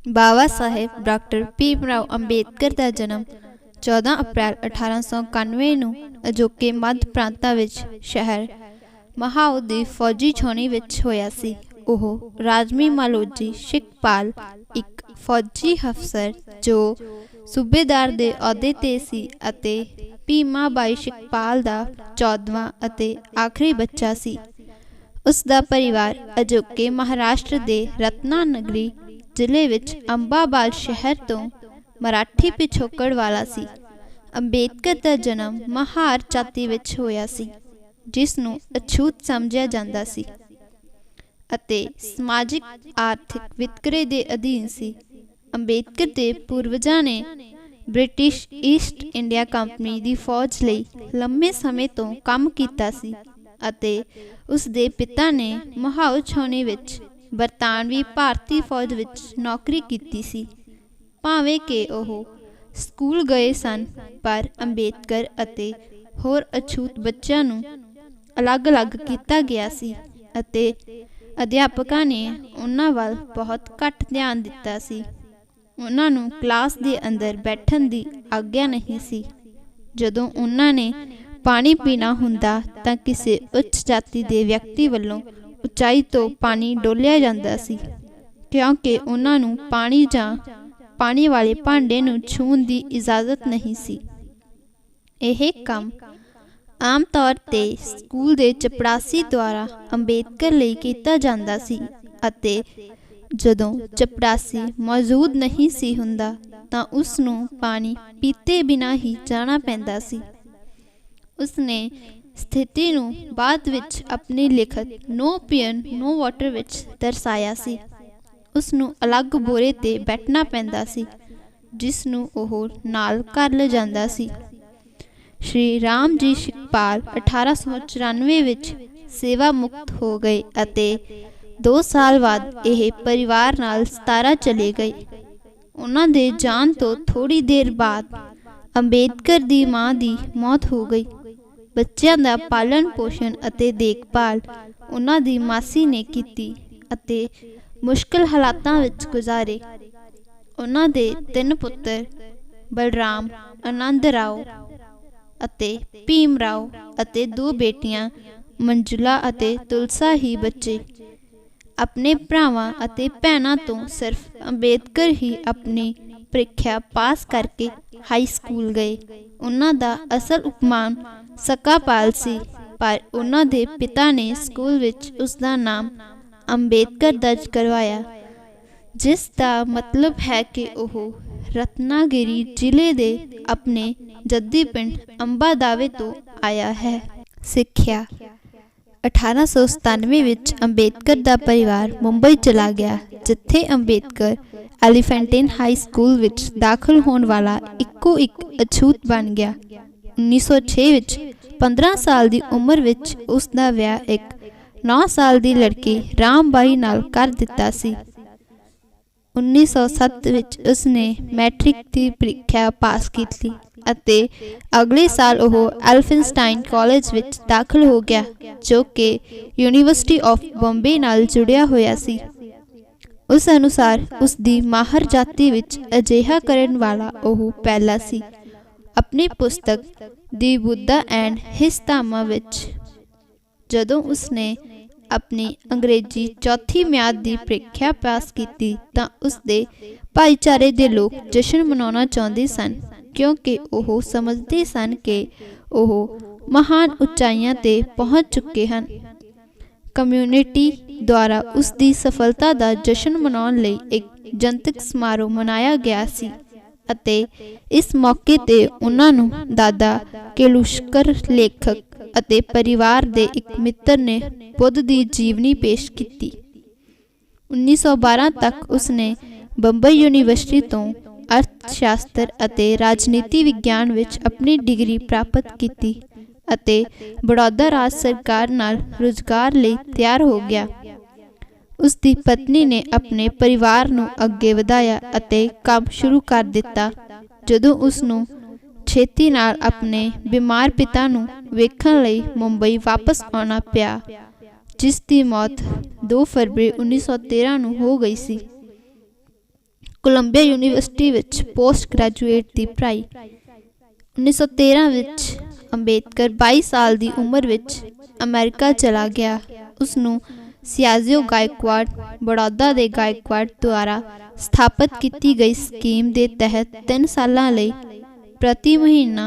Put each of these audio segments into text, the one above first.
Baba Saheb doctor Bhimrao Ambedkar का जन्म 14 अप्रैल 1891 ਨੂੰ ਅਜੋਕੇ ਮੱਧ ਪ੍ਰਾਂਤਾਂ ਵਿੱਚ ਸ਼ਹਿਰ ਮਹਾਓ ਦੀ ਫੌਜੀ ਛਾਉਣੀ ਵਿੱਚ ਹੋਇਆ ਸੀ। ਉਹ ਰਾਜਮੀ ਮਾਲੋਜੀ ਸ਼ਿਕਪਾਲ ਇੱਕ ਫੌਜੀ ਅਫਸਰ ਜੋ ਸੂਬੇਦਾਰ ਦੇ ਅਹੁਦੇ 'ਤੇ ਸੀ ਅਤੇ ਭੀਮਾ ਬਾਈ ਸ਼ਿਕਪਾਲ ਦਾ 14ਵਾਂ ਅਤੇ ਆਖਰੀ ਬੱਚਾ ਸੀ। ਉਸ ਦਾ ਪਰਿਵਾਰ ਅਜੋਕੇ ਮਹਾਰਾਸ਼ਟਰ ਦੇ ਰਤਨਾਨਗਰੀ ਜ਼ਿਲ੍ਹੇ ਵਿੱਚ ਅੰਬਾਬਾਦ ਸ਼ਹਿਰ ਤੋਂ ਮਰਾਠੀ ਪਿਛੋਕੜ ਵਾਲਾ ਸੀ। ਅੰਬੇਦਕਰ ਦਾ ਜਨਮ ਮਹਾਰ ਜਾਤੀ ਵਿੱਚ ਹੋਇਆ ਸੀ, ਜਿਸ ਨੂੰ ਅਛੂਤ ਸਮਝਿਆ ਜਾਂਦਾ ਸੀ ਅਤੇ ਸਮਾਜਿਕ ਆਰਥਿਕ ਵਿਤਕਰੇ ਦੇ ਅਧੀਨ ਸੀ। ਅੰਬੇਦਕਰ ਦੇ ਪੂਰਵਜਾਂ ਨੇ ਬ੍ਰਿਟਿਸ਼ ਈਸਟ ਇੰਡੀਆ ਕੰਪਨੀ ਦੀ ਫੌਜ ਲਈ ਲੰਮੇ ਸਮੇਂ ਤੋਂ ਕੰਮ ਕੀਤਾ ਸੀ ਅਤੇ ਉਸ ਦੇ ਪਿਤਾ ਨੇ ਮਹਾਓ ਛਾਉਣੀ ਵਿੱਚ ਬਰਤਾਨਵੀ ਭਾਰਤੀ ਫੌਜ ਵਿੱਚ ਨੌਕਰੀ ਕੀਤੀ ਸੀ। ਭਾਵੇਂ ਕਿ ਉਹ ਸਕੂਲ ਗਏ ਸਨ, ਪਰ ਅੰਬੇਦਕਰ ਅਤੇ ਹੋਰ ਅਛੂਤ ਬੱਚਿਆਂ ਨੂੰ ਅਲੱਗ-ਅਲੱਗ ਕੀਤਾ ਗਿਆ ਸੀ ਅਤੇ ਅਧਿਆਪਕਾਂ ਨੇ ਉਹਨਾਂ ਵੱਲ ਬਹੁਤ ਘੱਟ ਧਿਆਨ ਦਿੱਤਾ ਸੀ। ਉਹਨਾਂ ਨੂੰ ਕਲਾਸ ਦੇ ਅੰਦਰ ਬੈਠਣ ਦੀ ਆਗਿਆ ਨਹੀਂ ਸੀ। ਜਦੋਂ ਉਹਨਾਂ ਨੇ ਪਾਣੀ ਪੀਣਾ ਹੁੰਦਾ ਤਾਂ ਕਿਸੇ ਉੱਚ ਜਾਤੀ ਦੇ ਵਿਅਕਤੀ ਵੱਲੋਂ ਉਚਾਈ ਤੋਂ ਪਾਣੀ ਡੋਲਿਆ ਜਾਂਦਾ ਸੀ, ਕਿਉਂਕਿ ਉਹਨਾਂ ਨੂੰ ਪਾਣੀ ਜਾਂ ਪਾਣੀ ਵਾਲੇ ਭਾਂਡੇ ਨੂੰ ਛੂਹਣ ਦੀ ਇਜਾਜ਼ਤ ਨਹੀਂ ਸੀ। ਇਹ ਕੰਮ ਆਮ ਤੌਰ 'ਤੇ ਸਕੂਲ ਦੇ ਚਪੜਾਸੀ ਦੁਆਰਾ ਅੰਬੇਦਕਰ ਲਈ ਕੀਤਾ ਜਾਂਦਾ ਸੀ ਅਤੇ ਜਦੋਂ ਚਪੜਾਸੀ ਮੌਜੂਦ ਨਹੀਂ ਸੀ ਹੁੰਦਾ ਤਾਂ ਉਸ ਨੂੰ ਪਾਣੀ ਪੀਤੇ ਬਿਨਾਂ ਹੀ ਜਾਣਾ ਪੈਂਦਾ ਸੀ। ਉਸਨੇ ਸਥਿਤੀ ਨੂੰ ਬਾਅਦ ਵਿੱਚ ਆਪਣੀ ਲਿਖਤ ਨੋ ਪੀਅਨ ਨੋ ਵਾਟਰ ਵਿੱਚ ਦਰਸਾਇਆ ਸੀ। ਉਸ ਨੂੰ ਅਲੱਗ ਬੋਰੇ 'ਤੇ ਬੈਠਣਾ ਪੈਂਦਾ ਸੀ, ਜਿਸ ਨੂੰ ਉਹ ਨਾਲ ਘਰ ਲਿਜਾਂਦਾ ਸੀ। ਸ਼੍ਰੀ ਰਾਮ ਜੀ ਸ਼ਿਕਪਾਲ 1894 ਵਿੱਚ ਸੇਵਾ ਮੁਕਤ ਹੋ ਗਏ ਅਤੇ 2 ਸਾਲ ਬਾਅਦ ਇਹ ਪਰਿਵਾਰ ਨਾਲ 17 ਚਲੇ ਗਏ। ਉਹਨਾਂ ਦੇ ਜਾਣ ਤੋਂ ਥੋੜ੍ਹੀ ਦੇਰ ਬਾਅਦ ਅੰਬੇਦਕਰ ਦੀ ਮਾਂ ਦੀ ਮੌਤ ਹੋ ਗਈ। ਬੱਚਿਆਂ ਦਾ ਪਾਲਣ ਪੋਸ਼ਣ ਅਤੇ ਦੇਖਭਾਲ ਉਹਨਾਂ ਦੀ ਮਾਸੀ ਨੇ ਕੀਤੀ ਅਤੇ ਮੁਸ਼ਕਿਲ ਹਾਲਾਤਾਂ ਵਿੱਚ ਗੁਜ਼ਾਰੇ। ਉਹਨਾਂ ਦੇ 3 ਪੁੱਤਰ ਬਲਰਾਮ, ਆਨੰਦ ਰਾਓ ਅਤੇ ਭੀਮ ਰਾਓ ਅਤੇ 2 ਬੇਟੀਆਂ ਮੰਜੂਲਾ ਅਤੇ ਤੁਲਸਾ ਹੀ ਬੱਚੇ। ਆਪਣੇ ਭਰਾਵਾਂ ਅਤੇ ਭੈਣਾਂ ਤੋਂ ਸਿਰਫ ਅੰਬੇਦਕਰ ਹੀ ਆਪਣੀ ਪ੍ਰੀਖਿਆ ਪਾਸ ਕਰਕੇ ਹਾਈ ਸਕੂਲ ਗਏ। ਉਹਨਾਂ ਦਾ ਅਸਲ ਉਪਨਾਮ ਸਕਾਪਾਲ ਸੀ, ਪਰ ਉਹਨਾਂ ਦੇ ਪਿਤਾ ਨੇ ਸਕੂਲ ਵਿੱਚ ਉਸ ਦਾ ਨਾਮ ਅੰਬੇਦਕਰ ਦਰਜ ਕਰਵਾਇਆ, ਜਿਸ ਦਾ ਮਤਲਬ ਹੈ ਕਿ ਉਹ ਰਤਨਾਗਿਰੀ ਜ਼ਿਲ੍ਹੇ ਦੇ ਆਪਣੇ ਜੱਦੀ ਪਿੰਡ ਅੰਬਾਦਾਵੇ ਤੋਂ ਆਇਆ ਹੈ। ਸਿੱਖਿਆ 1897 ਵਿੱਚ ਅੰਬੇਦਕਰ ਦਾ ਪਰਿਵਾਰ ਮੁੰਬਈ ਚਲਾ ਗਿਆ, ਜਿੱਥੇ ਅੰਬੇਦਕਰ ਐਲੀਫੈਂਟਾਈਨ ਹਾਈ ਸਕੂਲ ਵਿੱਚ ਦਾਖਲ ਹੋਣ ਵਾਲਾ ਇੱਕੋ ਇੱਕ ਅਛੂਤ ਬਣ ਗਿਆ। 1906 ਵਿੱਚ 15 ਸਾਲ ਦੀ ਉਮਰ ਵਿੱਚ ਉਸ ਦਾ ਵਿਆਹ ਇੱਕ 9 ਸਾਲ ਦੀ ਲੜਕੀ ਰਾਮ ਬਾਈ ਨਾਲ ਕਰ ਦਿੱਤਾ ਸੀ। 1907 ਵਿੱਚ ਉਸਨੇ ਮੈਟ੍ਰਿਕ ਦੀ ਪ੍ਰੀਖਿਆ ਪਾਸ ਕੀਤੀ ਅਤੇ ਅਗਲੇ ਸਾਲ ਉਹ ਐਲਫਿਨਸਟਾਈਨ ਕਾਲਜ ਵਿੱਚ ਦਾਖਲ ਹੋ ਗਿਆ, ਜੋ ਕਿ ਯੂਨੀਵਰਸਿਟੀ ਆਫ ਬੰਬੇ ਨਾਲ ਜੁੜਿਆ ਹੋਇਆ ਸੀ। ਉਸ ਅਨੁਸਾਰ ਉਸ ਦੀ ਮਾਹਰ ਜਾਤੀ ਵਿੱਚ ਅਜਿਹਾ ਕਰਨ ਵਾਲਾ ਉਹ ਪਹਿਲਾ ਸੀ। ਆਪਣੀ ਪੁਸਤਕ ਦੀ ਬੁੱਧਾ ਐਂਡ ਹਿਸ ਧਾਮਾ ਵਿੱਚ ਜਦੋਂ ਉਸਨੇ ਆਪਣੀ ਅੰਗਰੇਜ਼ੀ ਚੌਥੀ ਮਿਆਦ ਦੀ ਪ੍ਰੀਖਿਆ ਪਾਸ ਕੀਤੀ ਤਾਂ ਉਸਦੇ ਭਾਈਚਾਰੇ ਦੇ ਲੋਕ ਜਸ਼ਨ ਮਨਾਉਣਾ ਚਾਹੁੰਦੇ ਸਨ, ਕਿਉਂਕਿ ਉਹ ਸਮਝਦੇ ਸਨ ਕਿ ਉਹ ਮਹਾਨ ਉਚਾਈਆਂ 'ਤੇ ਪਹੁੰਚ ਚੁੱਕੇ ਹਨ। ਕਮਿਊਨਿਟੀ ਦੁਆਰਾ ਉਸ ਦੀ ਸਫਲਤਾ ਦਾ ਜਸ਼ਨ ਮਨਾਉਣ ਲਈ ਇੱਕ ਜਨਤਕ ਸਮਾਰੋਹ ਮਨਾਇਆ ਗਿਆ ਸੀ ਅਤੇ ਇਸ ਮੌਕੇ 'ਤੇ ਉਹਨਾਂ ਨੂੰ ਦਾਦਾ ਕੇਲੁਸ਼ਕਰ ਲੇਖਕ ਅਤੇ ਪਰਿਵਾਰ ਦੇ ਇੱਕ ਮਿੱਤਰ ਨੇ ਬੁੱਧ ਦੀ ਜੀਵਨੀ ਪੇਸ਼ ਕੀਤੀ। 1912 ਤੱਕ ਉਸਨੇ ਬੰਬਈ ਯੂਨੀਵਰਸਿਟੀ ਤੋਂ ਅਰਥ ਸ਼ਾਸਤਰ ਅਤੇ ਰਾਜਨੀਤੀ ਵਿਗਿਆਨ ਵਿੱਚ ਆਪਣੀ ਡਿਗਰੀ ਪ੍ਰਾਪਤ ਕੀਤੀ ਅਤੇ ਬੜੌਦਾ ਰਾਜ ਸਰਕਾਰ ਨਾਲ ਰੁਜ਼ਗਾਰ ਲਈ ਤਿਆਰ ਹੋ ਗਿਆ। ਉਸ ਦੀ ਪਤਨੀ ਨੇ ਆਪਣੇ ਪਰਿਵਾਰ ਨੂੰ ਅੱਗੇ ਵਧਾਇਆ ਅਤੇ ਕੰਮ ਸ਼ੁਰੂ ਕਰ ਦਿੱਤਾ। ਜਦੋਂ ਉਸ ਨੂੰ ਛੇਤੀ ਨਾਲ ਆਪਣੇ ਬਿਮਾਰ ਪਿਤਾ ਨੂੰ ਵੇਖਣ ਲਈ ਮੁੰਬਈ ਵਾਪਸ ਆਉਣਾ ਪਿਆ, ਜਿਸ ਦੀ ਮੌਤ 2 ਫਰਵਰੀ 1913 ਨੂੰ ਹੋ ਗਈ ਸੀ। ਕੋਲੰਬੀਆ ਯੂਨੀਵਰਸਿਟੀ ਵਿੱਚ ਪੋਸਟ ਗ੍ਰੈਜੂਏਟ ਦੀ ਪੜ੍ਹਾਈ। 1913 ਵਿੱਚ ਅੰਬੇਦਕਰ 22 ਸਾਲ ਦੀ ਉਮਰ ਵਿੱਚ ਅਮਰੀਕਾ ਚਲਾ ਗਿਆ। ਉਸਨੂੰ ਸਿਆਜ਼ੀਓ ਗਾਇਕਵਾੜ ਬੜੌਦਾ ਦੇ ਗਾਇਕਵਾੜ ਦੁਆਰਾ ਸਥਾਪਿਤ ਕੀਤੀ ਗਈ ਸਕੀਮ ਦੇ ਤਹਿਤ 3 ਸਾਲਾਂ ਲਈ ਪ੍ਰਤੀ ਮਹੀਨਾ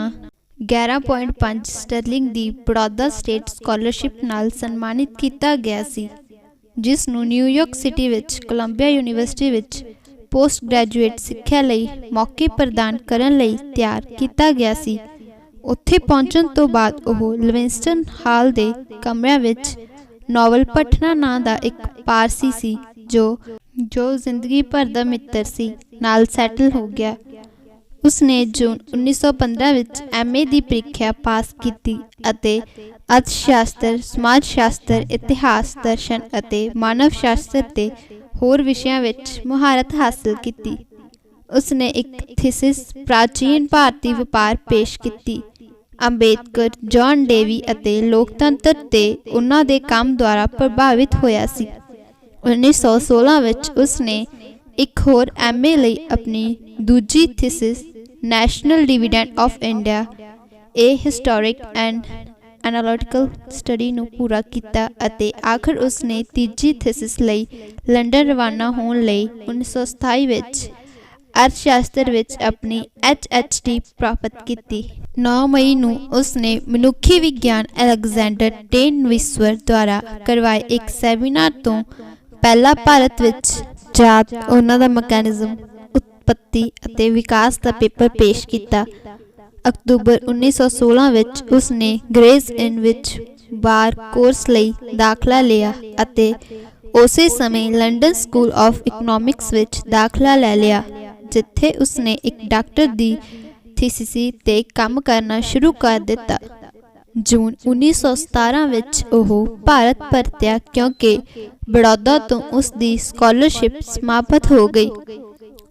11.5 ਸਟਰਲਿੰਗ ਦੀ ਬੜੌਦਾ ਸਟੇਟ ਸਕਾਲਰਸ਼ਿਪ ਨਾਲ ਸਨਮਾਨਿਤ ਕੀਤਾ ਗਿਆ ਸੀ, ਜਿਸ ਨੂੰ ਨਿਊਯਾਰਕ ਸਿਟੀ ਵਿੱਚ ਕੋਲੰਬੀਆ ਯੂਨੀਵਰਸਿਟੀ ਵਿੱਚ ਪੋਸਟ ਗ੍ਰੈਜੂਏਟ ਸਿੱਖਿਆ ਲਈ ਮੌਕੇ ਪ੍ਰਦਾਨ ਕਰਨ ਲਈ ਤਿਆਰ ਕੀਤਾ ਗਿਆ ਸੀ। ਉੱਥੇ ਪਹੁੰਚਣ ਤੋਂ ਬਾਅਦ ਉਹ ਲਿਵਿੰਗਸਟਨ ਹਾਲ ਦੇ ਕਮਰਿਆਂ ਵਿੱਚ ਨਾਵਲ ਪਠਨਾ ਨਾਂ ਦਾ ਇੱਕ ਪਾਰਸੀ ਸੀ ਜੋ ਜ਼ਿੰਦਗੀ ਭਰ ਦਾ ਮਿੱਤਰ ਸੀ, ਨਾਲ ਸੈਟਲ ਹੋ ਗਿਆ। ਉਸਨੇ ਜੂਨ 1915 ਵਿੱਚ MA ਦੀ ਪ੍ਰੀਖਿਆ ਪਾਸ ਕੀਤੀ ਅਤੇ ਅਰਥ ਸ਼ਾਸਤਰ, ਸਮਾਜ ਸ਼ਾਸਤਰ, ਇਤਿਹਾਸ, ਦਰਸ਼ਨ ਅਤੇ ਮਾਨਵ ਸ਼ਾਸਤਰ ਤੇ ਹੋਰ ਵਿਸ਼ਿਆਂ ਵਿੱਚ ਮੁਹਾਰਤ ਹਾਸਲ ਕੀਤੀ। ਉਸਨੇ ਇੱਕ ਥੀਸਿਸ ਪ੍ਰਾਚੀਨ ਭਾਰਤੀ ਵਪਾਰ ਪੇਸ਼ ਕੀਤੀ। ਅੰਬੇਦਕਰ ਜੌਨ ਡੇਵੀ ਅਤੇ ਲੋਕਤੰਤਰ ਤੇ ਉਹਨਾਂ ਦੇ ਕੰਮ ਦੁਆਰਾ ਪ੍ਰਭਾਵਿਤ ਹੋਇਆ ਸੀ। 1916 ਵਿੱਚ ਉਸਨੇ ਇੱਕ ਹੋਰ MA ਲਈ ਆਪਣੀ ਦੂਜੀ thesis national dividend of India A historic and analytical study ਨੂੰ ਪੂਰਾ ਕੀਤਾ ਅਤੇ ਆਖਰ ਉਸਨੇ ਤੀਜੀ ਥੀਸਿਸ ਲਈ ਲੰਡਨ ਰਵਾਨਾ ਹੋਣ ਲਈ 1927 ਵਿੱਚ ਅਰਥ ਸ਼ਾਸਤਰ ਵਿੱਚ ਆਪਣੀ HHD ਪ੍ਰਾਪਤ ਕੀਤੀ। 9 ਮਈ ਨੂੰ ਉਸਨੇ ਮਨੁੱਖੀ ਵਿਗਿਆਨ ਅਲੈਗਜ਼ੈਂਡਰ ਡੇਨਵਿਸਵਰ ਦੁਆਰਾ ਕਰਵਾਏ ਇੱਕ ਸੈਮੀਨਾਰ ਤੋਂ ਪਹਿਲਾਂ ਭਾਰਤ ਵਿੱਚ ਜਾਤ, ਉਹਨਾਂ ਦਾ ਮਕੈਨਿਜ਼ਮ, ਉਤਪੱਤੀ ਅਤੇ ਵਿਕਾਸ ਦਾ ਪੇਪਰ ਪੇਸ਼ ਕੀਤਾ। ਅਕਤੂਬਰ 1916 ਵਿੱਚ ਉਸਨੇ ਗ੍ਰੇਜ਼ ਇਨ ਵਿੱਚ ਬਾਰ ਕੋਰਸ ਲਈ ਦਾਖਲਾ ਲਿਆ ਅਤੇ ਉਸੇ ਸਮੇਂ ਲੰਡਨ ਸਕੂਲ ਆਫ ਇਕਨੋਮਿਕਸ ਵਿੱਚ ਦਾਖਲਾ ਲੈ ਲਿਆ, ਜਿੱਥੇ ਉਸਨੇ ਇੱਕ ਡਾਕਟਰ ਦੀ ਥੀਸਿਸ ਤੇ ਕੰਮ ਕਰਨਾ ਸ਼ੁਰੂ ਕਰ ਦਿੱਤਾ। ਜੂਨ 1917 ਵਿੱਚ ਉਹ ਭਾਰਤ ਪਰਤਿਆ ਕਿਉਂਕਿ ਬੜੌਦਾ ਤੋਂ ਉਸ ਦੀ ਸਕਾਲਰਸ਼ਿਪ ਸਮਾਪਤ ਹੋ ਗਈ।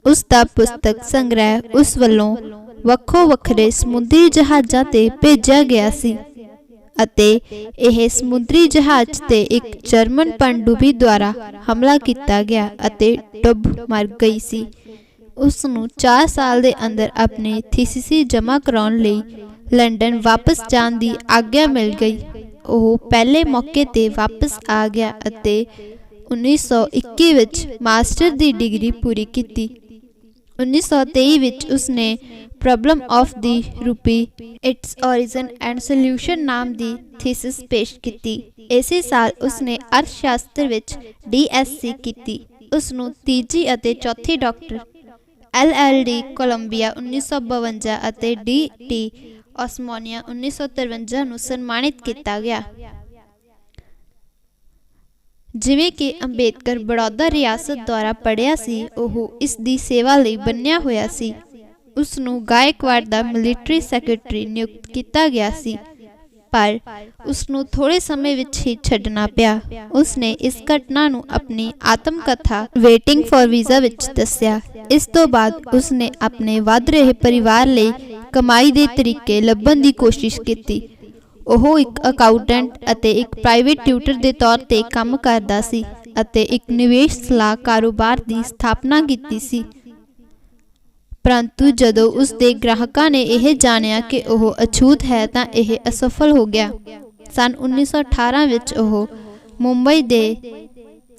ਉਸ ਦਾ ਪੁਸਤਕ ਸੰਗ੍ਰਹਿ ਉਸ ਵੱਲੋਂ ਵੱਖੋ ਵੱਖਰੇ ਸਮੁੰਦਰੀ ਜਹਾਜ਼ਾਂ ਤੇ ਭੇਜਿਆ ਗਿਆ ਸੀ ਅਤੇ ਇਹ ਸਮੁੰਦਰੀ ਜਹਾਜ਼ ਤੇ ਇੱਕ ਜਰਮਨ ਪਣਡੁੱਬੀ ਦੁਆਰਾ ਹਮਲਾ ਕੀਤਾ ਗਿਆ ਅਤੇ ਡੁੱਬ ਮਰ ਗਈ ਸੀ। ਉਸ ਨੂੰ 4 ਸਾਲ ਦੇ ਅੰਦਰ ਆਪਣੀ ਥੀਸਿਸ ਜਮ੍ਹਾਂ ਕਰਾਉਣ ਲਈ ਲੰਡਨ ਵਾਪਸ ਜਾਣ ਦੀ ਆਗਿਆ ਮਿਲ ਗਈ। ਉਹ ਪਹਿਲੇ ਮੌਕੇ ਤੇ ਵਾਪਸ ਆ ਗਿਆ ਅਤੇ 1921 ਵਿੱਚ ਮਾਸਟਰ ਦੀ ਡਿਗਰੀ ਪੂਰੀ ਕੀਤੀ। 1923 ਵਿੱਚ ਉਸਨੇ problem of the rupee, its origin and solution ਨਾਮ ਦੀ ਥੀਸਿਸ ਪੇਸ਼ ਕੀਤੀ। ਇਸੇ ਸਾਲ ਉਸਨੇ ਅਰਥ ਸ਼ਾਸਤਰ ਵਿੱਚ DSc ਕੀਤੀ। ਉਸਨੂੰ ਤੀਜੀ ਅਤੇ ਚੌਥੀ ਡਾਕਟਰ LLD ਕੋਲੰਬੀਆ 1952 ਅਤੇ DT ਓਸਮਾਨੀਆ 1953 ਨੂੰ ਸਨਮਾਨਿਤ ਕੀਤਾ ਗਿਆ। ਜਿਵੇਂ ਕਿ ਅੰਬੇਦਕਰ ਬੜੌਦਾ ਰਿਆਸਤ ਦੁਆਰਾ ਪੜ੍ਹਿਆ ਸੀ, ਉਹ ਇਸ ਦੀ ਸੇਵਾ ਲਈ ਬੰਨਿਆ ਹੋਇਆ ਸੀ। ਉਸ ਨੂੰ ਗਾਇਕਵਾੜ ਦਾ ਮਿਲਟਰੀ ਸੈਕਟਰੀ ਨਿਯੁਕਤ ਕੀਤਾ ਗਿਆ ਸੀ, ਪਰ ਉਸ ਨੂੰ ਥੋੜੇ ਸਮੇਂ ਵਿੱਚ ਹੀ ਛੱਡਣਾ ਪਿਆ। ਉਸਨੇ ਇਸ ਘਟਨਾ ਨੂੰ ਆਪਣੀ ਆਤਮ ਕਥਾ ਵੇਟਿੰਗ ਫॉर ਵੀਜ਼ਾ ਵਿੱਚ ਦੱਸਿਆ। ਇਸ ਤੋਂ ਬਾਅਦ ਉਸਨੇ ਆਪਣੇ ਵੱਧ ਰਹੇ ਪਰਿਵਾਰ ਲਈ ਕਮਾਈ ਦੇ ਤਰੀਕੇ ਲੱਭਣ ਦੀ ਕੋਸ਼ਿਸ਼ ਕੀਤੀ। ਉਹ ਇੱਕ ਅਕਾਊਂਟੈਂਟ ਅਤੇ ਇੱਕ ਪ੍ਰਾਈਵੇਟ ਟਿਊਟਰ ਦੇ ਤੌਰ ਤੇ ਕੰਮ ਕਰਦਾ ਸੀ ਅਤੇ ਇੱਕ ਨਿਵੇਸ਼ ਸਲਾਹ ਕਾਰੋਬਾਰ ਦੀ ਸਥਾਪਨਾ ਕੀਤੀ ਸੀ। ਪਰੰਤੂ ਜਦੋਂ ਉਸ ਦੇ ਗ੍ਰਾਹਕਾਂ ਨੇ ਇਹ ਜਾਣਿਆ ਕਿ ਉਹ ਅਛੂਤ ਹੈ ਤਾਂ ਇਹ ਅਸਫਲ ਹੋ ਗਿਆ। ਸੰਨ 1918 ਵਿੱਚ ਉਹ ਮੁੰਬਈ ਦੇ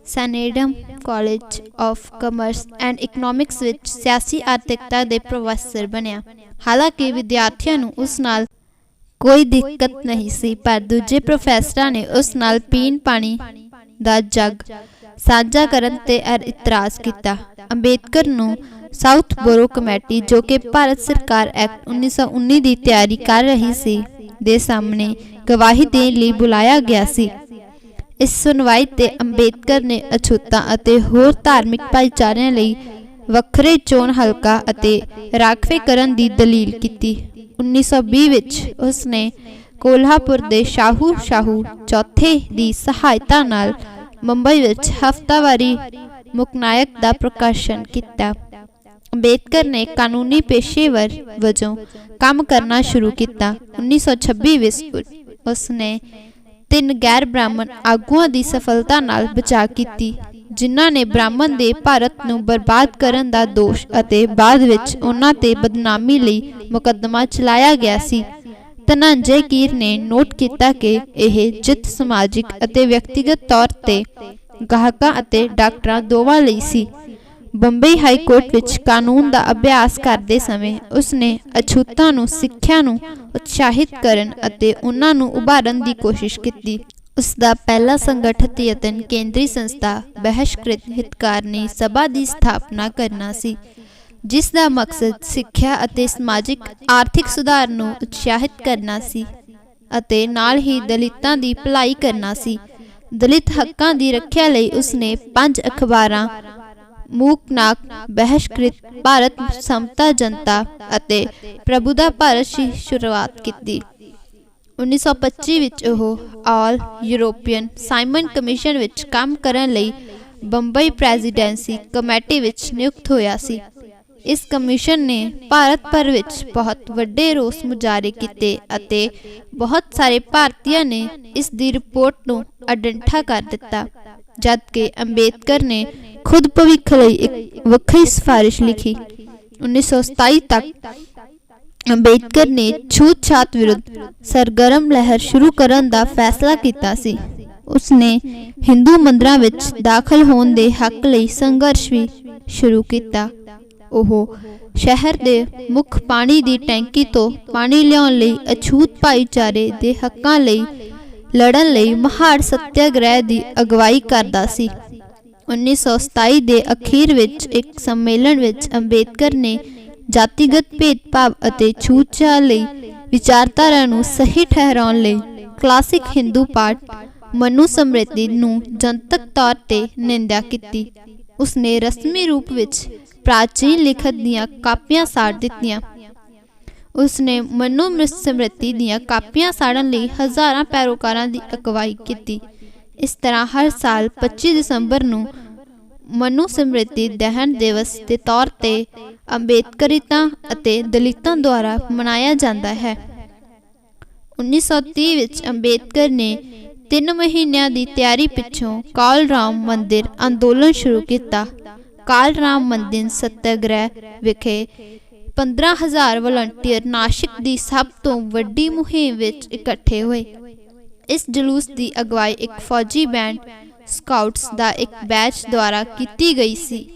Sydenham college of commerce and economics ਵਿੱਚ ਸਿਆਸੀ ਆਰਥਿਕਤਾ ਦੇ ਪ੍ਰੋਫੈਸਰ ਬਣਿਆ। ਹਾਲਾਂਕਿ ਵਿਦਿਆਰਥੀਆਂ ਨੂੰ ਉਸ ਨਾਲ ਕੋਈ ਦਿੱਕਤ ਨਹੀਂ ਸੀ, ਪਰ ਦੂਜੇ ਪ੍ਰੋਫੈਸਰਾਂ ਨੇ ਉਸ ਨਾਲ ਪੀਣ ਪਾਣੀ ਦਾ ਜੱਗ ਸਾਂਝਾ ਕਰਨ ਤੇ ਇਤਰਾਜ਼ ਕੀਤਾ। ਅੰਬੇਦਕਰ ਨੂੰ ਸਾਊਥ ਬੋਰੋ ਕਮੇਟੀ, ਜੋ ਕਿ ਭਾਰਤ ਸਰਕਾਰ ਐਕਟ 1919 ਦੀ ਤਿਆਰੀ ਕਰ ਰਹੀ ਸੀ, ਦੇ ਸਾਹਮਣੇ ਗਵਾਹੀ ਦੇਣ ਲਈ ਬੁਲਾਇਆ ਗਿਆ ਸੀ। ਇਸ ਸੁਣਵਾਈ ਤੇ ਅੰਬੇਦਕਰ ਨੇ ਅਛੂਤਾਂ ਅਤੇ ਹੋਰ ਧਾਰਮਿਕ ਭਾਈਚਾਰਿਆਂ ਲਈ ਵੱਖਰੇ ਚੋਣ ਹਲਕਾ ਅਤੇ ਰਾਖਵੇਂਕਰਨ ਦੀ ਦਲੀਲ ਕੀਤੀ। 1920 ਵਿੱਚ ਉਸਨੇ ਕੋਲਹਾਪੁਰ ਦੇ ਸ਼ਾਹੂ ਚੌਥੇ ਦੀ ਸਹਾਇਤਾ ਨਾਲ ਮੁੰਬਈ ਵਿੱਚ ਹਫ਼ਤਾਵਾਰੀ ਮੁਕਨਾਯਕ ਦਾ ਪ੍ਰਕਾਸ਼ਨ ਕੀਤਾ। ਅੰਬੇਦਕਰ ਨੇ ਕਾਨੂੰਨੀ ਪੇਸ਼ੇਵਰ ਵਜੋਂ ਕੰਮ ਕਰਨਾ ਸ਼ੁਰੂ ਕੀਤਾ। 1926 ਵਿੱਚ ਉਸਨੇ 3 ਗੈਰ ਬ੍ਰਾਹਮਣ ਆਗੂਆਂ ਦੀ ਸਫਲਤਾ ਨਾਲ ਬਚਾਅ ਕੀਤੀ। ਜਿਨ੍ਹਾਂ ਨੇ ਬ੍ਰਾਹਮਣ ਦੇ ਭਾਰਤ ਨੂੰ ਬਰਬਾਦ ਕਰਨ ਦਾ ਦੋਸ਼ ਅਤੇ ਬਾਅਦ ਵਿੱਚ ਉਹਨਾਂ ਤੇ ਬਦਨਾਮੀ ਲਈ ਮੁਕੱਦਮਾ ਚਲਾਇਆ ਗਿਆ ਸੀ। ਧਨੰਜੇ ਕੀਰ ਨੇ ਨੋਟ ਕੀਤਾ ਕਿ ਇਹ ਜਿੱਤ ਸਮਾਜਿਕ ਅਤੇ ਵਿਅਕਤੀਗਤ ਤੌਰ ਤੇ ਗਾਹਕਾਂ ਅਤੇ ਡਾਕਟਰਾਂ ਦੋਵਾਂ ਲਈ ਸੀ। ਬੰਬਈ ਹਾਈ ਕੋਰਟ ਵਿੱਚ ਕਾਨੂੰਨ ਦਾ ਅਭਿਆਸ ਕਰਦੇ ਸਮੇਂ ਉਸਨੇ ਅਛੂਤਾਂ ਨੂੰ ਸਿੱਖਿਆ ਨੂੰ ਉਤਸ਼ਾਹਿਤ ਕਰਨ ਅਤੇ ਉਹਨਾਂ ਨੂੰ ਉਭਾਰਨ ਦੀ ਕੋਸ਼ਿਸ਼ ਕੀਤੀ। ਉਸ ਦਾ ਪਹਿਲਾ ਸੰਗਠਿਤ ਯਤਨ ਕੇਂਦਰੀ ਸੰਸਥਾ ਬਹਿਸ਼ਕ੍ਰਿਤ ਹਿਤਕਾਰਨੀ ਸਭਾ ਦੀ ਸਥਾਪਨਾ ਕਰਨਾ ਸੀ, ਜਿਸ ਦਾ ਮਕਸਦ ਸਿੱਖਿਆ ਅਤੇ ਸਮਾਜਿਕ ਆਰਥਿਕ ਸੁਧਾਰ ਨੂੰ ਉਤਸ਼ਾਹਿਤ ਕਰਨਾ ਸੀ ਅਤੇ ਨਾਲ ਹੀ ਦਲਿਤਾਂ ਦੀ ਭਲਾਈ ਕਰਨਾ ਸੀ। ਦਲਿਤ ਹੱਕਾਂ ਦੀ ਰੱਖਿਆ ਲਈ ਉਸਨੇ 5 ਅਖਬਾਰਾਂ ਮੂਕਨਾਕ, ਬਹਿਸ਼ਕ੍ਰਿਤ ਭਾਰਤ, ਸਮਤਾ ਜਨਤਾ ਅਤੇ ਪ੍ਰਭੁਦਾ ਭਾਰਤ ਦੀ ਸ਼ੁਰੂਆਤ ਕੀਤੀ। 1925 ਵਿੱਚ ਉਹ ਆਲ ਯੂਰੋਪੀਅਨ ਸਾਈਮਨ ਕਮਿਸ਼ਨ ਵਿੱਚ ਕੰਮ ਕਰਨ ਲਈ ਬੰਬਈ ਪ੍ਰੈਜ਼ੀਡੈਂਸੀ ਕਮੇਟੀ ਵਿੱਚ ਨਿਯੁਕਤ ਹੋਇਆ ਸੀ। ਇਸ ਕਮਿਸ਼ਨ ਨੇ ਭਾਰਤ ਭਰ ਵਿੱਚ ਬਹੁਤ ਵੱਡੇ ਰੋਸ ਮੁਜ਼ਾਹਰੇ ਕੀਤੇ ਅਤੇ ਬਹੁਤ ਸਾਰੇ ਭਾਰਤੀਆਂ ਨੇ ਇਸ ਦੀ ਰਿਪੋਰਟ ਨੂੰ ਅਡੰਠਾ ਕਰ ਦਿੱਤਾ, ਜਦਕਿ ਅੰਬੇਦਕਰ ਨੇ ਖੁਦ ਭਵਿੱਖ ਲਈ ਇੱਕ ਵੱਖਰੀ ਸਿਫਾਰਿਸ਼ ਲਿਖੀ। 1927 ਤੱਕ ਅੰਬੇਦਕਰ ਨੇ ਛੂਤ-ਛਾਤ ਵਿਰੁੱਧ ਸਰਗਰਮ ਲਹਿਰ ਸ਼ੁਰੂ ਕਰਨ ਦਾ ਫੈਸਲਾ ਕੀਤਾ ਸੀ। ਉਸਨੇ ਹਿੰਦੂ ਮੰਦਰਾਂ ਵਿੱਚ ਦਾਖਲ ਹੋਣ ਦੇ ਹੱਕ ਲਈ ਸੰਘਰਸ਼ ਵੀ ਸ਼ੁਰੂ ਕੀਤਾ। ਉਹ ਸ਼ਹਿਰ ਦੇ ਮੁੱਖ ਪਾਣੀ ਦੀ ਟੈਂਕੀ ਤੋਂ ਪਾਣੀ ਲਿਆਉਣ ਲਈ ਅਛੂਤ ਭਾਈਚਾਰੇ ਦੇ ਹੱਕਾਂ ਲਈ ਲੜਨ ਲਈ ਮਹਾੜ ਸੱਤਿਆਗ੍ਰਹਿ ਦੀ ਅਗਵਾਈ ਕਰਦਾ ਸੀ। 1927 ਦੇ ਅਖੀਰ ਵਿੱਚ ਇੱਕ ਸੰਮੇਲਨ ਵਿੱਚ ਅੰਬੇਦਕਰ ਨੇ ਜਾਤੀਗਤ ਭੇਦਭਾਵ ਅਤੇ ਛੂਤ-ਛਾਤ ਲਈ ਵਿਚਾਰਧਾਰਾ ਨੂੰ ਸਹੀ ਠਹਿਰਾਉਣ ਲਈ ਕਲਾਸਿਕ ਹਿੰਦੂ ਪਾਠ ਮਨੂ ਸਮ੍ਰਿਤੀ ਨੂੰ ਜਨਤਕ ਤੌਰ ਤੇ ਨਿੰਦਿਆ ਕੀਤੀ। ਉਸਨੇ ਰਸਮੀ ਰੂਪ ਵਿੱਚ ਪ੍ਰਾਚੀਨ ਲਿਖਤ ਦੀਆਂ ਕਾਪੀਆਂ ਸਾੜ ਦਿੱਤੀਆਂ। ਉਸਨੇ ਮਨੂ ਸਮ੍ਰਿਤੀ ਦੀਆਂ ਕਾਪੀਆਂ ਸਾੜਨ ਲਈ ਹਜ਼ਾਰਾਂ ਪੈਰੋਕਾਰਾਂ ਦੀ ਅਗਵਾਈ ਕੀਤੀ। ਇਸ ਤਰ੍ਹਾਂ ਹਰ ਸਾਲ 25 ਦਸੰਬਰ ਨੂੰ ਮਨੂ ਸਮ੍ਰਿਤੀ ਦਹਨ ਦਿਵਸ ਦੇ ਤੌਰ ਤੇ ਅੰਬੇਦਕਰਿਤਾਂ ਅਤੇ ਦਲਿਤਾਂ ਦੁਆਰਾ ਮਨਾਇਆ ਜਾਂਦਾ ਹੈ। 1930 ਵਿੱਚ ਅੰਬੇਦਕਰ ਨੇ 3 ਮਹੀਨਿਆਂ ਦੀ ਤਿਆਰੀ ਪਿੱਛੋਂ ਕਾਲ ਰਾਮ ਮੰਦਿਰ ਅੰਦੋਲਨ ਸ਼ੁਰੂ ਕੀਤਾ। ਕਾਲ ਰਾਮ ਮੰਦਿਰ ਸੱਤਿਆਗ੍ਰਹਿ ਵਿਖੇ 15,000 ਵਲੰਟੀਅਰ ਨਾਸਿਕ ਦੀ ਸਭ ਤੋਂ ਵੱਡੀ ਮੁਹਿੰਮ ਵਿੱਚ ਇਕੱਠੇ ਹੋਏ। ਇਸ ਜਲੂਸ ਦੀ ਅਗਵਾਈ ਇੱਕ ਫੌਜੀ ਬੈਂਡ ਸਕਾਊਟਸ ਦਾ ਇੱਕ ਬੈਚ ਦੁਆਰਾ ਕੀਤੀ ਗਈ ਸੀ।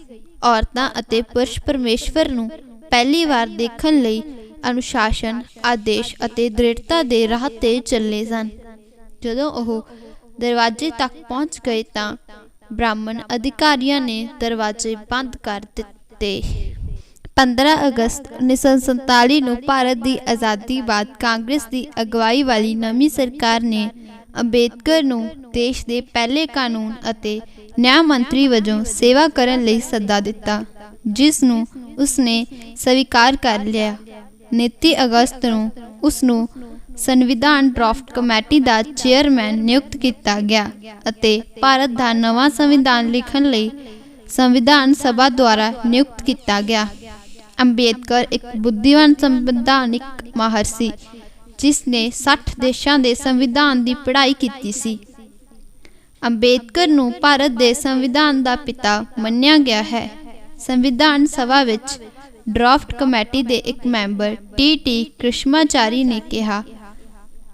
ਔਰਤਾਂ ਅਤੇ ਪੁਰਸ਼ ਪਰਮੇਸ਼ਵਰ ਨੂੰ ਪਹਿਲੀ ਵਾਰ ਦੇਖਣ ਲਈ ਅਨੁਸ਼ਾਸਨ, ਆਦੇਸ਼ ਅਤੇ ਦ੍ਰਿੜਤਾ ਦੇ ਰਾਹ ਤੇ ਚੱਲੇ ਸਨ। ਜਦੋਂ ਉਹ ਦਰਵਾਜ਼ੇ ਤੱਕ ਪਹੁੰਚ ਗਏ ਤਾਂ ਬ੍ਰਾਹਮਣ ਅਧਿਕਾਰੀਆਂ ਨੇ ਦਰਵਾਜ਼ੇ ਬੰਦ ਕਰ ਦਿੱਤੇ। 15 ਅਗਸਤ 1947 ਨੂੰ ਭਾਰਤ ਦੀ ਆਜ਼ਾਦੀ ਬਾਅਦ ਕਾਂਗਰਸ ਦੀ ਅਗਵਾਈ ਵਾਲੀ ਨਵੀਂ ਸਰਕਾਰ ਨੇ ਅੰਬੇਦਕਰ ਨੂੰ ਦੇਸ਼ ਦੇ ਪਹਿਲੇ ਕਾਨੂੰਨ ਅਤੇ ਨਿਆਂ ਮੰਤਰੀ ਵਜੋਂ ਸੇਵਾ ਕਰਨ ਲਈ ਸੱਦਾ ਦਿੱਤਾ, ਜਿਸ ਨੂੰ ਉਸਨੇ ਸਵੀਕਾਰ ਕਰ ਲਿਆ। 29 ਅਗਸਤ ਨੂੰ ਉਸਨੂੰ ਸੰਵਿਧਾਨ ਡਰਾਫਟ ਕਮੇਟੀ ਦਾ ਚੇਅਰਮੈਨ ਨਿਯੁਕਤ ਕੀਤਾ ਗਿਆ ਅਤੇ ਭਾਰਤ ਦਾ ਨਵਾਂ ਸੰਵਿਧਾਨ ਲਿਖਣ ਲਈ ਸੰਵਿਧਾਨ ਸਭਾ ਦੁਆਰਾ ਨਿਯੁਕਤ ਕੀਤਾ ਗਿਆ। ਅੰਬੇਦਕਰ ਇੱਕ ਬੁੱਧੀਵਾਨ ਸੰਵਿਧਾਨਿਕ ਮਾਹਰ ਸੀ, ਜਿਸ ਨੇ 60 ਦੇਸ਼ਾਂ ਦੇ ਸੰਵਿਧਾਨ ਦੀ ਪੜ੍ਹਾਈ ਕੀਤੀ ਸੀ। ਅੰਬੇਦਕਰ ਨੂੰ ਭਾਰਤ ਦੇ ਸੰਵਿਧਾਨ ਦਾ ਪਿਤਾ ਮੰਨਿਆ ਗਿਆ ਹੈ। ਸੰਵਿਧਾਨ ਸਭਾ ਵਿੱਚ ਡਰਾਫਟ ਕਮੇਟੀ ਦੇ ਇੱਕ ਮੈਂਬਰ ਟੀ ਕ੍ਰਿਸ਼ਮਾਚਾਰੀ ਨੇ ਕਿਹਾ,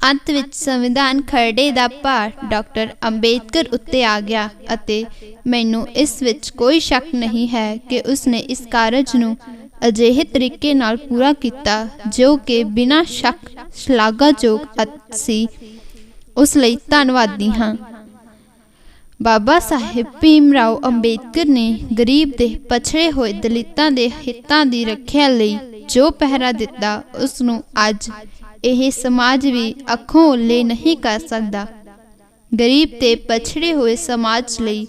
ਅੰਤ ਵਿੱਚ ਸੰਵਿਧਾਨ ਖਰੜੇ ਦਾ ਭਾਰ ਡਾਕਟਰ ਅੰਬੇਦਕਰ ਉੱਤੇ ਆ ਗਿਆ ਅਤੇ ਮੈਨੂੰ ਇਸ ਵਿੱਚ ਕੋਈ ਸ਼ੱਕ ਨਹੀਂ ਹੈ ਕਿ ਉਸਨੇ ਇਸ ਕਾਰਜ ਨੂੰ ਅਜਿਹੇ ਤਰੀਕੇ ਨਾਲ ਪੂਰਾ ਕੀਤਾ ਜੋ ਕਿ ਬਿਨਾਂ ਸ਼ੱਕ ਸ਼ਲਾਘਾਯੋਗ ਸੀ। ਉਸ ਲਈ ਧੰਨਵਾਦੀ ਹਾਂ। ਬਾਬਾ ਸਾਹਿਬ ਭੀਮ ਰਾਓ ਅੰਬੇਦਕਰ ਨੇ ਗਰੀਬ ਦੇ ਪਛੜੇ ਹੋਏ ਦਲਿਤਾਂ ਦੇ ਹਿੱਤਾਂ ਦੀ ਰੱਖਿਆ ਲਈ ਜੋ ਪਹਿਰਾ ਦਿੱਤਾ, ਉਸ ਨੂੰ ਅੱਜ ਇਹ ਸਮਾਜ ਵੀ ਅੱਖੋਂ ਓਹਲੇ ਨਹੀਂ ਕਰ ਸਕਦਾ। ਗਰੀਬ ਤੇ ਪਛੜੇ ਹੋਏ ਸਮਾਜ ਲਈ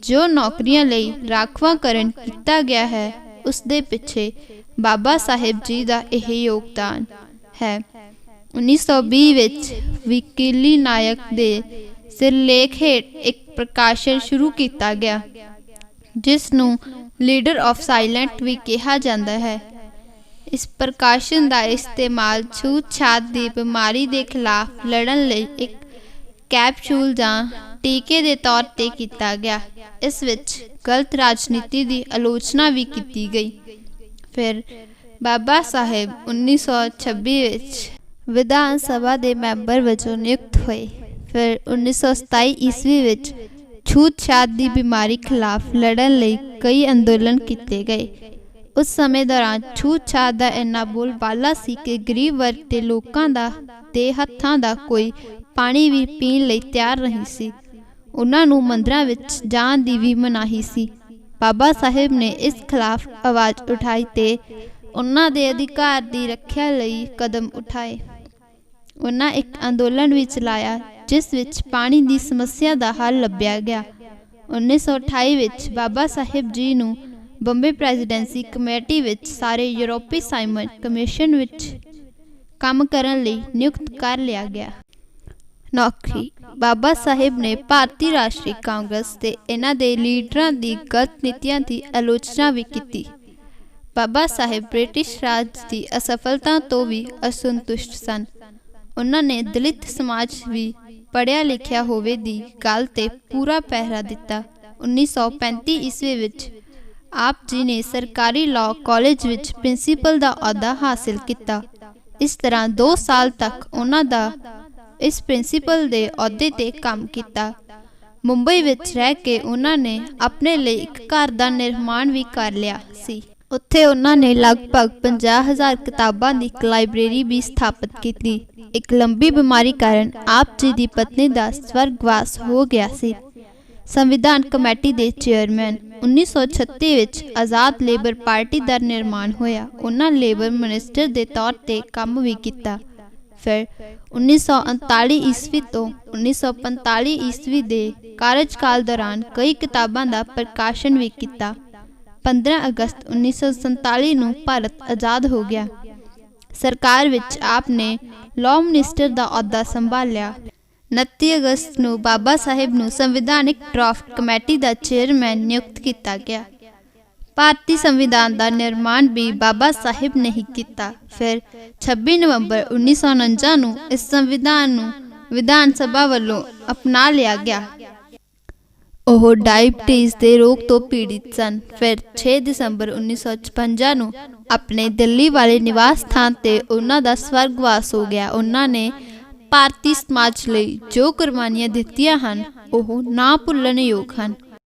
ਜੋ ਨੌਕਰੀਆਂ ਲਈ ਰਾਖਵਾਂਕਰਨ ਕੀਤਾ ਗਿਆ ਹੈ, ਉਸ ਦੇ ਪਿੱਛੇ ਬਾਬਾ ਸਾਹਿਬ ਜੀ ਦਾ ਇਹ ਯੋਗਦਾਨ ਹੈ। 1920 ਵਿੱਚ ਵਕੀਲੀ ਨਾਇਕ ਦੇ ਸਿਰਲੇਖ ਹੇਠ ਇੱਕ ਪ੍ਰਕਾਸ਼ਨ ਸ਼ੁਰੂ ਕੀਤਾ ਗਿਆ, ਜਿਸ ਨੂੰ ਲੀਡਰ ਆਫ ਸਾਇਲੈਂਟ ਵੀ ਕਿਹਾ ਜਾਂਦਾ ਹੈ। ਇਸ ਪ੍ਰਕਾਸ਼ਨ ਦਾ ਇਸਤੇਮਾਲ ਛੂਤ-ਛਾਤ ਦੀ ਬਿਮਾਰੀ ਦੇ ਖਿਲਾਫ ਲੜਨ ਲਈ ਇੱਕ ਕੈਪਸੂਲ ਜਾਂ ਟੀਕੇ ਦੇ ਤੌਰ ਤੇ ਕੀਤਾ ਗਿਆ। ਇਸ ਵਿੱਚ ਗਲਤ ਰਾਜਨੀਤੀ ਦੀ ਆਲੋਚਨਾ ਵੀ ਕੀਤੀ ਗਈ। ਫਿਰ ਬਾਬਾ ਸਾਹਿਬ 1926 ਵਿੱਚ ਵਿਧਾਨ ਸਭਾ ਦੇ ਮੈਂਬਰ ਵਜੋਂ ਨਿਯੁਕਤ ਹੋਏ। ਫਿਰ 1927 ਈਸਵੀ ਵਿੱਚ ਛੂਤ-ਛਾਤ ਦੀ ਬਿਮਾਰੀ ਖਿਲਾਫ ਲੜਨ ਲਈ ਕਈ ਅੰਦੋਲਨ ਕੀਤੇ ਗਏ। ਉਸ ਸਮੇਂ ਦੌਰਾਨ ਛੂਤ-ਛਾਤ ਦਾ ਇੰਨਾ ਬੋਲਬਾਲਾ ਸੀ ਕਿ ਗਰੀਬ ਵਰਗ ਦੇ ਲੋਕਾਂ ਦੇ ਹੱਥਾਂ ਦਾ ਕੋਈ ਪਾਣੀ ਵੀ ਪੀਣ ਲਈ ਤਿਆਰ ਨਹੀਂ ਸੀ। ਉਹਨਾਂ ਨੂੰ ਮੰਦਰਾਂ ਵਿੱਚ ਜਾਣ ਦੀ ਵੀ ਮਨਾਹੀ ਸੀ। ਬਾਬਾ ਸਾਹਿਬ ਨੇ ਇਸ ਖਿਲਾਫ ਆਵਾਜ਼ ਉਠਾਈ ਤੇ ਉਹਨਾਂ ਦੇ ਅਧਿਕਾਰ ਦੀ ਰੱਖਿਆ ਲਈ ਕਦਮ ਉਠਾਏ। ਉਹਨਾਂ ਇੱਕ ਅੰਦੋਲਨ ਵੀ ਚਲਾਇਆ ਜਿਸ ਵਿੱਚ ਪਾਣੀ ਦੀ ਸਮੱਸਿਆ ਦਾ ਹੱਲ ਲੱਭਿਆ ਗਿਆ। 1928 ਵਿੱਚ ਬਾਬਾ ਸਾਹਿਬ ਜੀ ਨੂੰ ਬੰਬੇ ਪ੍ਰੈਜ਼ੀਡੈਂਸੀ ਕਮੇਟੀ ਵਿੱਚ ਸਾਰੇ ਯੂਰਪੀ ਸਾਈਮਨ ਕਮਿਸ਼ਨ ਵਿੱਚ ਕੰਮ ਕਰਨ ਲਈ ਨਿਯੁਕਤ ਕਰ ਲਿਆ ਗਿਆ। ਨੌਕਰੀ ਬਾਬਾ ਸਾਹਿਬ ਨੇ ਭਾਰਤੀ ਰਾਸ਼ਟਰੀ ਕਾਂਗਰਸ ਤੇ ਇਹਨਾਂ ਦੇ ਲੀਡਰਾਂ ਦੀ ਗਲਤ ਨੀਤੀਆਂ ਦੀ ਆਲੋਚਨਾ ਵੀ ਕੀਤੀ। ਬਾਬਾ ਸਾਹਿਬ ਬ੍ਰਿਟਿਸ਼ ਰਾਜ ਦੀ ਅਸਫਲਤਾ ਤੋਂ ਵੀ ਅਸੰਤੁਸ਼ਟ ਸਨ। ਉਹਨਾਂ ਨੇ ਦਲਿਤ ਸਮਾਜ ਵੀ ਪੜ੍ਹਿਆ ਲਿਖਿਆ ਹੋਵੇ ਦੀ ਗੱਲ ਤੇ ਪੂਰਾ ਪਹਿਰਾ ਦਿੱਤਾ। 1935 ਈਸਵੀ ਵਿੱਚ ਆਪ ਜੀ ਨੇ ਸਰਕਾਰੀ ਲਾਅ ਕਾਲਜ ਵਿੱਚ ਪ੍ਰਿੰਸੀਪਲ ਦਾ ਅਹੁਦਾ ਹਾਸਿਲ ਕੀਤਾ। ਇਸ ਤਰ੍ਹਾਂ 2 ਸਾਲ ਤੱਕ ਉਹਨਾਂ ਦਾ ਇਸ ਪ੍ਰਿੰਸੀਪਲ ਦੇ ਅਹੁਦੇ ਤੇ ਕੰਮ ਕੀਤਾ। ਮੁੰਬਈ ਵਿੱਚ ਰਹਿ ਕੇ ਉਹਨਾਂ ਨੇ ਆਪਣੇ ਲਈ ਇੱਕ ਘਰ ਦਾ ਨਿਰਮਾਣ ਵੀ ਕਰ ਲਿਆ ਸੀ। ਉੱਥੇ ਉਹਨਾਂ ਨੇ ਲਗਭਗ 50,000 ਕਿਤਾਬਾਂ ਦੀ ਇੱਕ ਲਾਇਬ੍ਰੇਰੀ ਵੀ ਸਥਾਪਿਤ ਕੀਤੀ। ਇੱਕ ਲੰਬੀ ਬਿਮਾਰੀ ਕਾਰਨ ਆਪ ਜੀ ਦੀ ਪਤਨੀ ਦਾ ਸਵਰਗਵਾਸ ਹੋ ਗਿਆ ਸੀ। ਸੰਵਿਧਾਨ ਕਮੇਟੀ ਦੇ ਚੇਅਰਮੈਨ 1936 ਵਿੱਚ ਆਜ਼ਾਦ ਲੇਬਰ ਪਾਰਟੀ ਦਾ ਨਿਰਮਾਣ ਹੋਇਆ। ਉਹਨਾਂ ਲੇਬਰ ਮਿਨਿਸਟਰ ਦੇ ਤੌਰ ਤੇ ਕੰਮ ਵੀ ਕੀਤਾ। ਫਿਰ 1939 ਈਸਵੀ ਤੋਂ 1945 ਈਸਵੀ ਦੇ ਕਾਰਜਕਾਲ ਦੌਰਾਨ ਕਈ ਕਿਤਾਬਾਂ ਦਾ ਪ੍ਰਕਾਸ਼ਨ ਵੀ ਕੀਤਾ। 15 ਅਗਸਤ 1947 ਨੂੰ ਭਾਰਤ ਆਜ਼ਾਦ ਹੋ ਗਿਆ। ਸਰਕਾਰ ਵਿੱਚ ਆਪ ਨੇ ਲਾਅ ਮਿਨਿਸਟਰ ਦਾ ਅਹੁਦਾ ਸੰਭਾਲਿਆ। 29 ਅਗਸਤ ਨੂੰ ਬਾਬਾ ਸਾਹਿਬ ਨੂੰ ਸੰਵਿਧਾਨਿਕ ਡਰਾਫਟ ਕਮੇਟੀ ਦਾ ਚੇਅਰਮੈਨ ਨਿਯੁਕਤ ਕੀਤਾ ਗਿਆ। ਭਾਰਤੀ ਸੰਵਿਧਾਨ ਦਾ ਨਿਰਮਾਣ ਵੀ ਬਾਬਾ ਸਾਹਿਬ ਨੇ ਹੀ ਕੀਤਾ। ਫਿਰ 26 ਨਵੰਬਰ 1949 ਨੂੰ ਇਸ ਸੰਵਿਧਾਨ ਨੂੰ ਵਿਧਾਨ ਸਭਾ ਵੱਲੋਂ ਅਪਣਾ ਲਿਆ ਗਿਆ। ਉਹ ਡਾਇਬਟੀਜ਼ ਦੇ ਰੋਗ ਤੋਂ ਪੀੜਿਤ ਸਨ। ਫਿਰ 6 ਦਸੰਬਰ 1956 ਨੂੰ ਆਪਣੇ ਦਿੱਲੀ ਵਾਲੇ ਨਿਵਾਸ ਸਥਾਨ ਤੇ ਉਹਨਾਂ ਦਾ ਸਵਰਗਵਾਸ ਹੋ ਗਿਆ। ਉਹਨਾਂ ਨੇ ਭਾਰਤੀ ਸਮਾਜ ਲਈ ਜੋ ਕੁਰਬਾਨੀਆਂ ਦਿੱਤੀਆਂ ਹਨ ਉਹ ਨਾ ਭੁੱਲਣਯੋਗ ਹਨ।